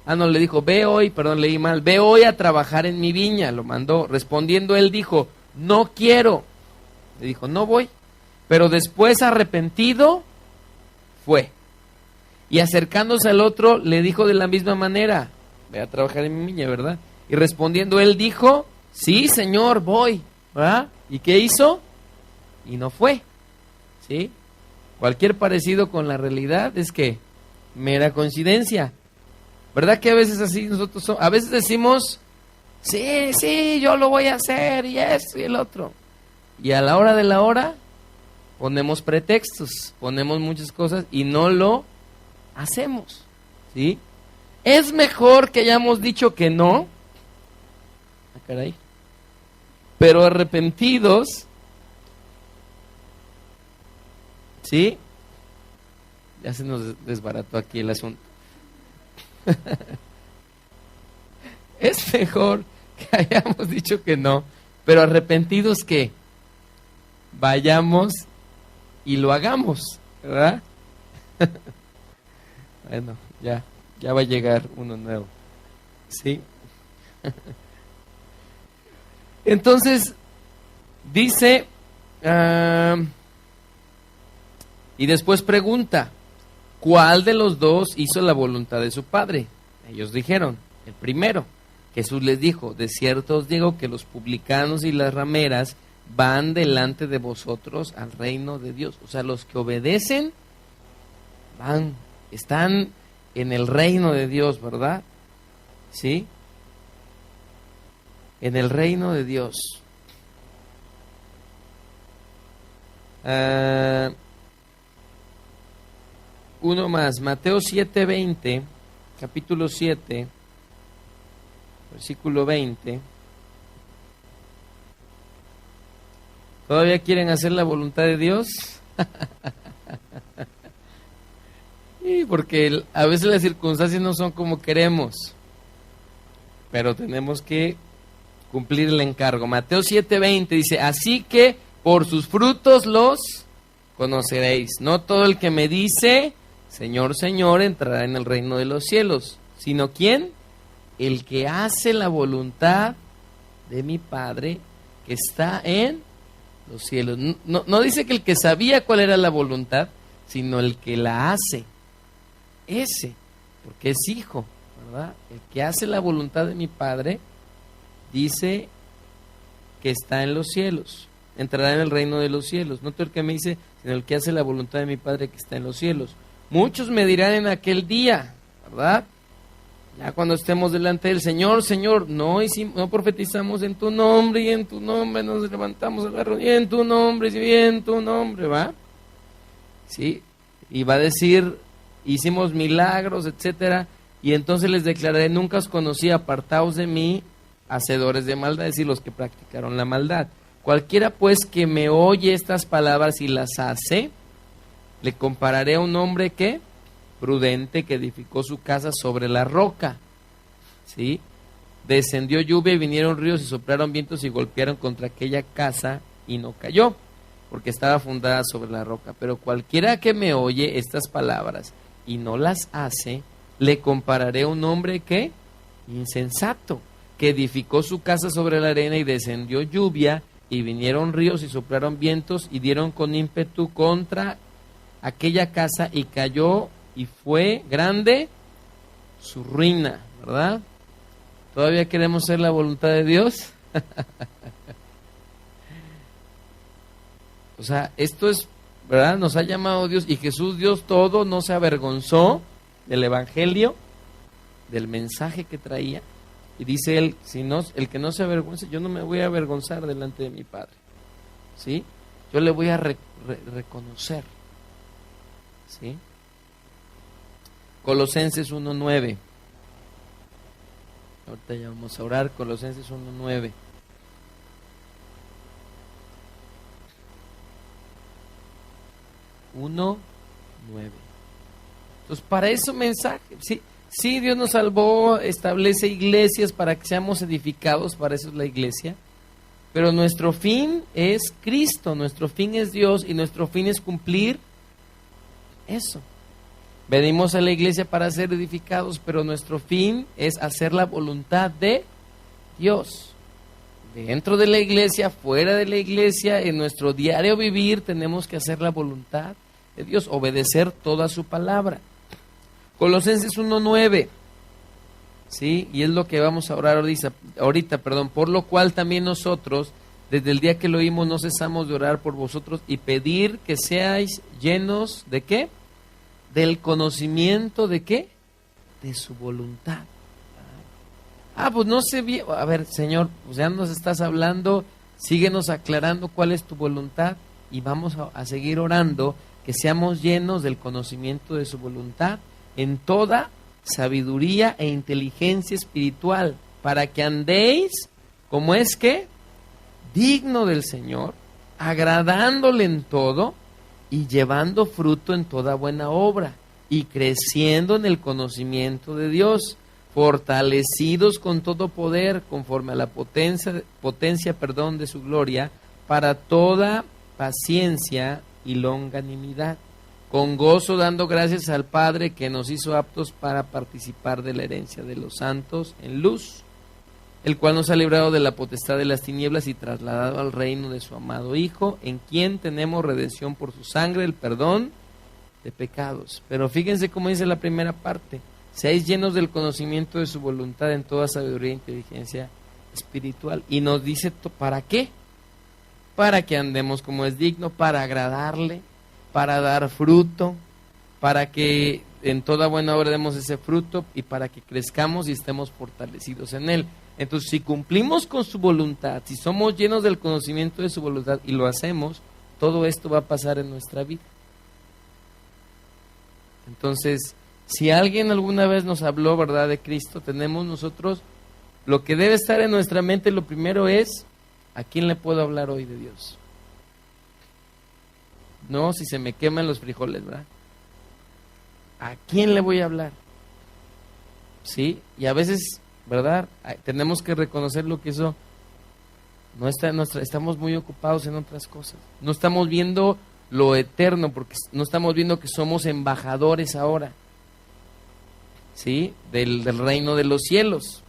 Le dijo, ve hoy a trabajar en mi viña, lo mandó. Respondiendo él dijo, no quiero. Le dijo, no voy. Pero después arrepentido, fue. Y acercándose al otro, le dijo de la misma manera, ve a trabajar en mi viña, ¿verdad? Y respondiendo él dijo, sí, Señor, voy, ¿verdad? ¿Y qué hizo? Y no fue, ¿sí? Cualquier parecido con la realidad es que mera coincidencia. ¿Verdad que a veces así nosotros a veces decimos, sí, yo lo voy a hacer, y esto y el otro? Y a la hora de la hora, ponemos pretextos, ponemos muchas cosas y no lo hacemos, ¿sí? Es mejor que hayamos dicho que no, caray, pero arrepentidos, ¿sí? Ya se nos desbarató aquí el asunto. Es mejor que hayamos dicho que no, pero arrepentidos que vayamos y lo hagamos, ¿verdad? Bueno, ya va a llegar uno nuevo, ¿sí? Entonces, dice, y después pregunta, ¿cuál de los dos hizo la voluntad de su padre? Ellos dijeron, el primero. Jesús les dijo, de cierto os digo que los publicanos y las rameras van delante de vosotros al reino de Dios. O sea, los que obedecen están en el reino de Dios, ¿verdad? ¿Sí? En el reino de Dios. Uno más, Mateo 7:20, capítulo 7, versículo 20. ¿Todavía quieren hacer la voluntad de Dios? Sí, porque a veces las circunstancias no son como queremos, pero tenemos que cumplir el encargo. Mateo 7:20 dice, así que por sus frutos los conoceréis. No todo el que me dice, Señor, Señor, entrará en el reino de los cielos, sino ¿quién? El que hace la voluntad de mi Padre que está en los cielos. No dice que el que sabía cuál era la voluntad, sino el que la hace. Ese, porque es hijo, ¿verdad? El que hace la voluntad de mi Padre, dice que está en los cielos, entrará en el reino de los cielos. No todo el que me dice, sino el que hace la voluntad de mi Padre que está en los cielos. Muchos me dirán en aquel día, ¿verdad? Ya cuando estemos delante del Señor, Señor, no profetizamos en tu nombre, y en tu nombre nos levantamos a la rodilla, en tu nombre, y en tu nombre, ¿va? Sí, y va a decir, hicimos milagros, etcétera, y entonces les declararé, nunca os conocí, apartaos de mí, hacedores de maldad, es decir, los que practicaron la maldad. Cualquiera pues que me oye estas palabras y las hace, le compararé a un hombre que prudente que edificó su casa sobre la roca. ¿Sí? Descendió lluvia y vinieron ríos y soplaron vientos y golpearon contra aquella casa y no cayó, porque estaba fundada sobre la roca. Pero cualquiera que me oye estas palabras y no las hace, le compararé a un hombre que insensato, que edificó su casa sobre la arena y descendió lluvia y vinieron ríos y soplaron vientos y dieron con ímpetu contra aquella casa y cayó y fue grande su ruina, ¿verdad? ¿Todavía queremos hacer la voluntad de Dios? O sea, esto es, ¿verdad? Nos ha llamado Dios y Jesús, Dios todo, no se avergonzó del evangelio, del mensaje que traía. Y dice él, si no, el que no se avergüence, yo no me voy a avergonzar delante de mi Padre. ¿Sí? Yo le voy a reconocer. ¿Sí? Colosenses 1:9. Ahorita ya vamos a orar. Colosenses 1:9. Entonces, para eso mensaje, sí, Dios nos salvó, establece iglesias para que seamos edificados, para eso es la iglesia, pero nuestro fin es Cristo, nuestro fin es Dios y nuestro fin es cumplir eso. Venimos a la iglesia para ser edificados, pero nuestro fin es hacer la voluntad de Dios. Dentro de la iglesia, fuera de la iglesia, en nuestro diario vivir tenemos que hacer la voluntad de Dios, obedecer toda su palabra. Colosenses 1:9, ¿sí? Y es lo que vamos a orar ahorita, por lo cual también nosotros, desde el día que lo oímos, no cesamos de orar por vosotros y pedir que seáis llenos ¿de qué? Del conocimiento ¿de qué? De su voluntad. Pues no sé bien. A ver, Señor, pues ya nos estás hablando, síguenos aclarando cuál es tu voluntad y vamos a seguir orando que seamos llenos del conocimiento de su voluntad en toda sabiduría e inteligencia espiritual, para que andéis como es que digno del Señor, agradándole en todo y llevando fruto en toda buena obra y creciendo en el conocimiento de Dios, fortalecidos con todo poder conforme a la potencia de su gloria, para toda paciencia y longanimidad, con gozo dando gracias al Padre que nos hizo aptos para participar de la herencia de los santos en luz, el cual nos ha librado de la potestad de las tinieblas y trasladado al reino de su amado Hijo, en quien tenemos redención por su sangre, el perdón de pecados. Pero fíjense cómo dice la primera parte: seáis llenos del conocimiento de su voluntad en toda sabiduría e inteligencia espiritual. Y nos dice, ¿para qué? Para que andemos como es digno, para agradarle, para dar fruto, para que en toda buena obra demos ese fruto y para que crezcamos y estemos fortalecidos en él. Entonces, si cumplimos con su voluntad, si somos llenos del conocimiento de su voluntad y lo hacemos, todo esto va a pasar en nuestra vida. Entonces, si alguien alguna vez nos habló, ¿verdad?, de Cristo, tenemos nosotros, lo que debe estar en nuestra mente, lo primero es, ¿a quién le puedo hablar hoy de Dios? No, si se me queman los frijoles, ¿verdad? ¿A quién le voy a hablar? Sí, y a veces, ¿verdad?, tenemos que reconocer lo que eso no está en estamos muy ocupados en otras cosas. No estamos viendo lo eterno, porque no estamos viendo que somos embajadores ahora, ¿sí?, del reino de los cielos.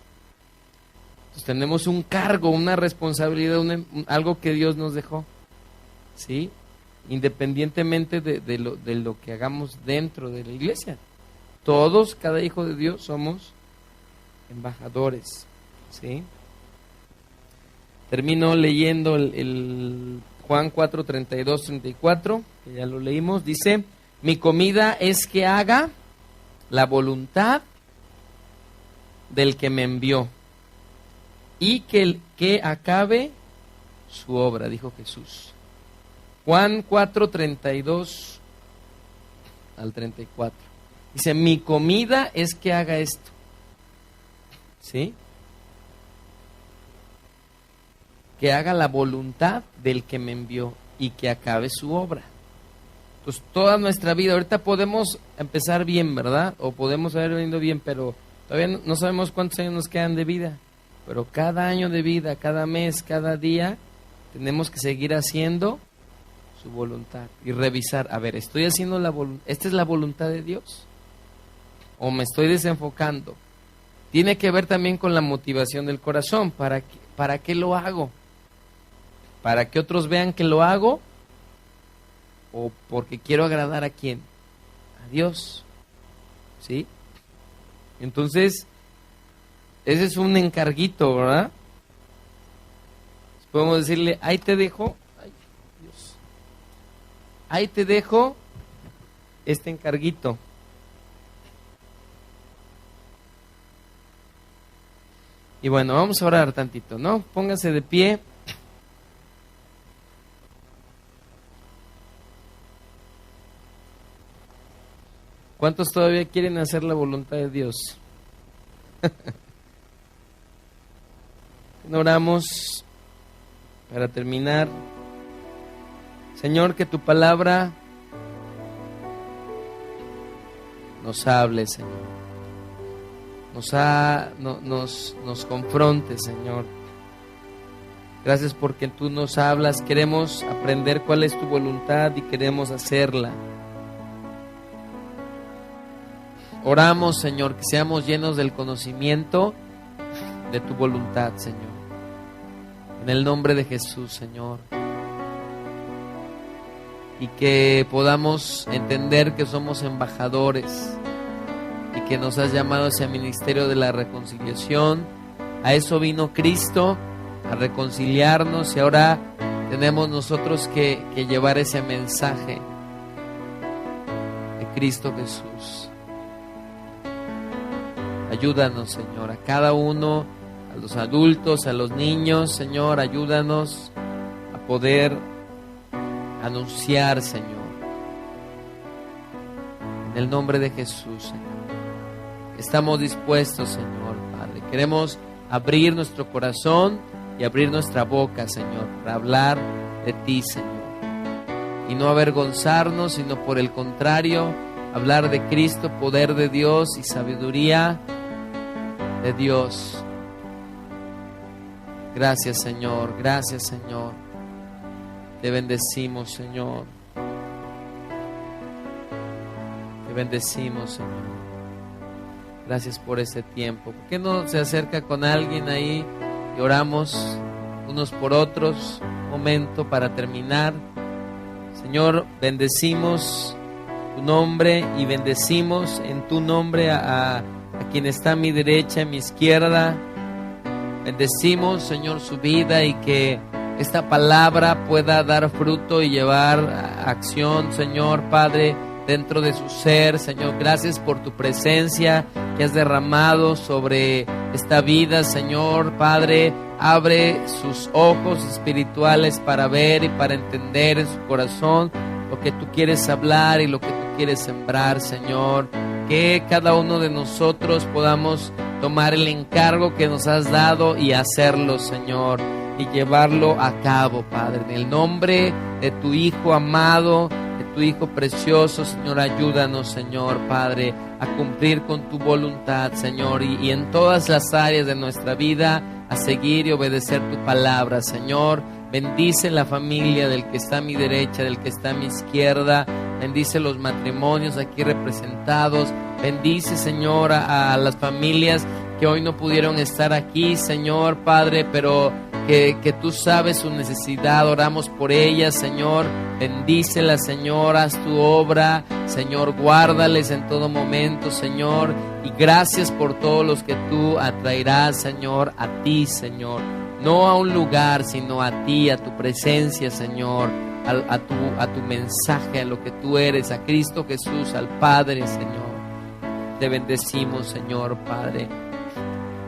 Entonces, tenemos un cargo, una responsabilidad, algo que Dios nos dejó, ¿sí?, independientemente de lo que hagamos dentro de la iglesia. Todos, cada hijo de Dios, somos embajadores, ¿sí? Termino leyendo el Juan 4, 32, 34, que ya lo leímos. Dice: mi comida es que haga la voluntad del que me envió y que acabe su obra, dijo Jesús. Juan 4, 32 al 34. Dice: mi comida es que haga esto. ¿Sí? que haga la voluntad del que me envió y que acabe su obra. Pues toda nuestra vida, ahorita podemos empezar bien, ¿verdad? O podemos haber venido bien, pero todavía no sabemos cuántos años nos quedan de vida. Pero cada año de vida, cada mes, cada día, tenemos que seguir haciendo su voluntad y revisar, a ver, ¿estoy haciendo la voluntad? ¿Esta es la voluntad de Dios? ¿O me estoy desenfocando? Tiene que ver también con la motivación del corazón. ¿Para qué lo hago? ¿Para que otros vean que lo hago? ¿O porque quiero agradar a quién? A Dios. ¿Sí? Entonces, ese es un encarguito, ¿verdad? Podemos decirle, ahí te dejo, ay, Dios, ahí te dejo este encarguito. Y bueno, vamos a orar tantito, ¿no? Póngase de pie. ¿Cuántos todavía quieren hacer la voluntad de Dios? Oramos para terminar. Señor, que tu palabra nos hable, Señor. Nos confronte, Señor. Gracias porque tú nos hablas. Queremos aprender cuál es tu voluntad y queremos hacerla. Oramos, Señor, que seamos llenos del conocimiento de tu voluntad, Señor. En el nombre de Jesús, Señor. Y que podamos entender que somos embajadores y que nos has llamado hacia el ministerio de la reconciliación. A eso vino Cristo, a reconciliarnos, y ahora tenemos nosotros que llevar ese mensaje de Cristo Jesús. Ayúdanos, Señor, a cada uno, a los adultos, a los niños, Señor, ayúdanos a poder anunciar, Señor, en el nombre de Jesús, Señor. Estamos dispuestos, Señor, Padre. Queremos abrir nuestro corazón y abrir nuestra boca, Señor, para hablar de ti, Señor. Y no avergonzarnos, sino por el contrario, hablar de Cristo, poder de Dios y sabiduría de Dios. Gracias, Señor. Gracias, Señor. Te bendecimos, Señor. Te bendecimos, Señor. Gracias por este tiempo. ¿Por qué no se acerca con alguien ahí y oramos unos por otros? Un momento para terminar. Señor, bendecimos tu nombre y bendecimos en tu nombre a quien está a mi derecha, a mi izquierda. Bendecimos, Señor, su vida y que esta palabra pueda dar fruto y llevar acción, Señor, Padre, dentro de su ser. Señor, gracias por tu presencia que has derramado sobre esta vida, Señor, Padre. Abre sus ojos espirituales para ver y para entender en su corazón lo que tú quieres hablar y lo que tú quieres sembrar, Señor. Que cada uno de nosotros podamos tomar el encargo que nos has dado y hacerlo, Señor, y llevarlo a cabo, Padre. En el nombre de tu Hijo amado, de tu Hijo precioso, Señor, ayúdanos, Señor, Padre, a cumplir con tu voluntad, Señor, y en todas las áreas de nuestra vida, a seguir y obedecer tu palabra, Señor. Bendice la familia del que está a mi derecha, del que está a mi izquierda. Bendice los matrimonios aquí representados. Bendice, Señor, a las familias que hoy no pudieron estar aquí, Señor, Padre, pero que tú sabes su necesidad. Oramos por ellas, Señor. Bendícelas, Señor. Haz tu obra, Señor. Guárdales en todo momento, Señor. Y gracias por todos los que tú atraerás, Señor, a ti, Señor. No a un lugar, sino a ti, a tu presencia, Señor, a tu mensaje, a lo que tú eres, a Cristo Jesús, al Padre, Señor. Te bendecimos, Señor, Padre.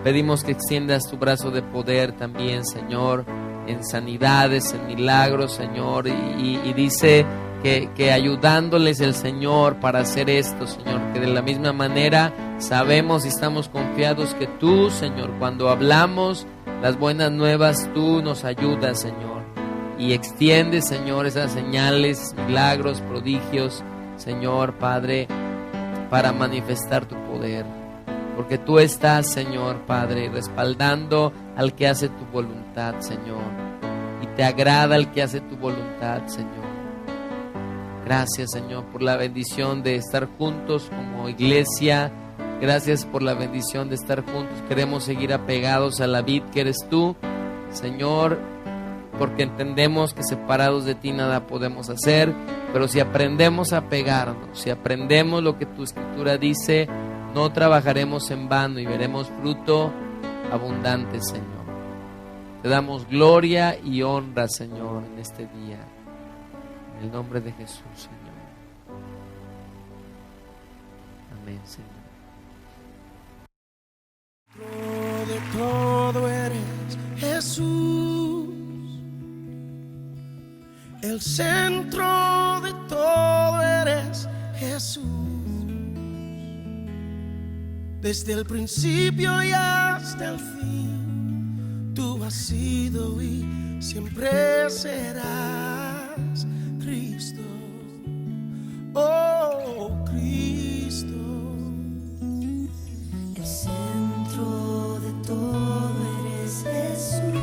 Pedimos que extiendas tu brazo de poder también, Señor, en sanidades, en milagros, Señor. Y dice que ayudándoles el Señor para hacer esto, Señor, que de la misma manera sabemos y estamos confiados que tú, Señor, cuando hablamos, las buenas nuevas tú nos ayudas, Señor, y extiendes, Señor, esas señales, milagros, prodigios, Señor Padre, para manifestar tu poder, porque tú estás, Señor Padre, respaldando al que hace tu voluntad, Señor, y te agrada el que hace tu voluntad, Señor. Gracias, Señor, por la bendición de estar juntos como iglesia. Gracias por la bendición de estar juntos. Queremos seguir apegados a la vid que eres tú, Señor, porque entendemos que separados de ti nada podemos hacer, pero si aprendemos a pegarnos, si aprendemos lo que tu escritura dice, no trabajaremos en vano y veremos fruto abundante, Señor. Te damos gloria y honra, Señor, en este día. En el nombre de Jesús, Señor. Amén, Señor. De todo eres Jesús, el centro de todo eres Jesús. Desde el principio y hasta el fin, tú has sido y siempre serás Cristo, oh Cristo. El centro de todo eres Jesús.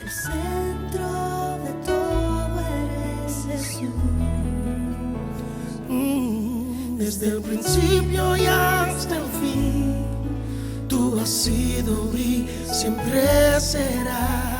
El centro de todo eres Jesús. Desde el principio y hasta el fin, tú has sido y siempre serás